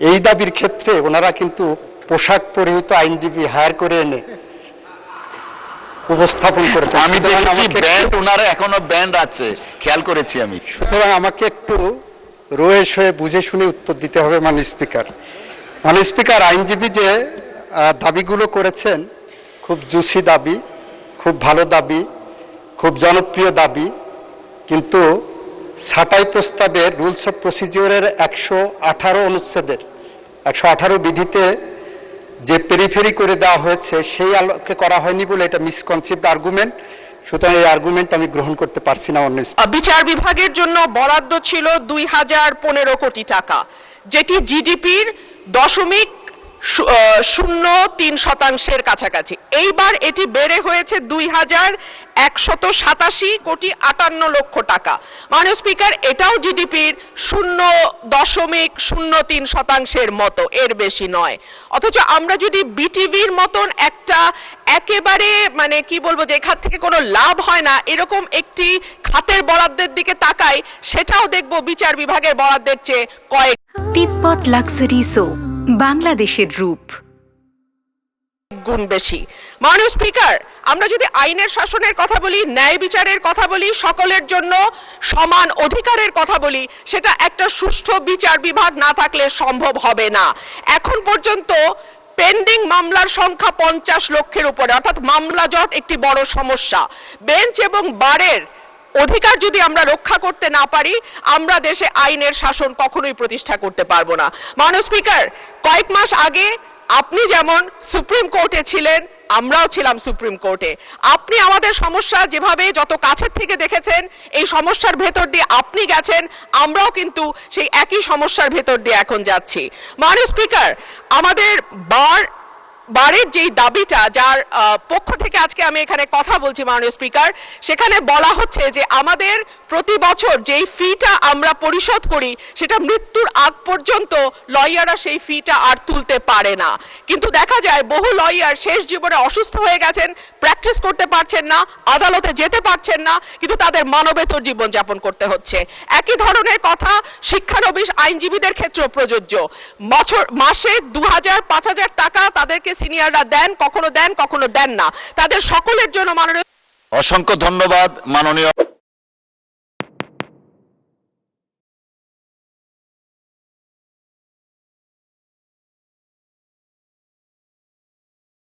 এই দাবির ক্ষেত্রে ওনারা কিন্তু পোশাক পরিহিত আইনজীবী হায়ার করে এনে উপস্থাপন করেছেন। আমি দেখেছি ব্যান্ড, ওনারা এখনো ব্যান্ড আছে, খেয়াল করেছি আমি। সুতরাং আমাকে একটু রয়েস হয়ে বুঝে শুনে উত্তর দিতে হবে মাননীয় স্পিকার। মাননীয় স্পিকার, আইনজীবী যে দাবিগুলো করেছেন খুব জুসি দাবি, খুব ভালো দাবি, খুব জনপ্রিয় দাবি, কিন্তু ছাঁটাই প্রস্তাবের রুলস অফ প্রসিডিওরের 118 অনুচ্ছেদের 118 বিধিতে যে পেরিফেরি করে দেওয়া হয়েছে সেই আলোকে করা হয়নি বলে এটা মিসকনসেপ্ট আর্গুমেন্ট। সুতরাং এই আর্গুমেন্ট আমি গ্রহণ করতে পারছি না। বিচার বিভাগের জন্য বরাদ্দ ছিল 2015 কোটি টাকা, যেটি জিডিপির 0.03% কাছাকাছি। এইবার এটি বেড়ে হয়েছে 2187 কোটি 58 লক্ষ টাকা। মাননীয় স্পিকার, এটাও জিডিপির 0.03% মতো, এর বেশি নয়। অথচ আমরা যদি বিটিভির মতন একটা একেবারে মানে কি বলবো, যে খাত থেকে কোনো লাভ হয় না এরকম একটি খাতের বরাদ্দের দিকে তাকাই, সেটাও দেখবো বিচার বিভাগের বরাদ্দের চেয়ে কয়েক তিব্বত লাক্সারি সোপ, বাংলাদেশের রূপ, গুণ বেশি। মাননীয় স্পিকার, আমরা যদি আইনের শাসনের কথা বলি, ন্যায় বিচারের কথা বলি, সকলের জন্য সমান অধিকারের কথা বলি, সেটা একটা সুষ্ঠু বিচার বিভাগ না থাকলে সম্ভব হবে না। এখন পর্যন্ত পেন্ডিং মামলার সংখ্যা 50 লক্ষের উপরে, অর্থাৎ মামলা জট একটি বড় সমস্যা। বেঞ্চ এবং বারের অধিকার যদি আমরা রক্ষা করতে না পারি, আমরা দেশে আইনের শাসন কখনোই প্রতিষ্ঠা করতে পারবো না। মাননীয় স্পিকার, কয়েক মাস আগে আপনি যেমন সুপ্রিম কোর্টে ছিলেন, আমরাও ছিলাম সুপ্রিম কোর্টে। আপনি আমাদের সমস্যা যেভাবে যত কাছের থেকে দেখেছেন, এই সমস্যার ভেতর দিয়ে আপনি গেছেন, আমরাও কিন্তু সেই একই সমস্যার ভেতর দিয়ে এখন যাচ্ছি। মাননীয় স্পিকার, আমাদের বারের যেই দাবিটা, যার পক্ষ থেকে আজকে আমি এখানে কথা বলছি মাননীয় স্পিকার, সেখানে বলা হচ্ছে যে আমাদের প্রতি বছর যেই ফিটা আমরা পরিশোধ করি, সেটা মৃত্যুর আগ পর্যন্ত লয়াররা সেই ফিটা আর তুলতে পারে না। কিন্তু দেখা যায় বহু লয়ার শেষ জীবনে অসুস্থ হয়ে গেছেন, প্র্যাকটিস করতে পারছেন না, আদালতে যেতে পারছেন না, কিন্তু তাদের মানবেতর জীবনযাপন করতে হচ্ছে। একই ধরনের কথা শিক্ষানবিশ আইনজীবীদের ক্ষেত্রেও প্রযোজ্য। মাসে 2000-5000 টাকা তাদেরকে সিনিয়ররা দেন, কখনো দেন কখনো দেন না। তাদের সকলের জন্য মাননীয় অসংখ্য ধন্যবাদ মাননীয়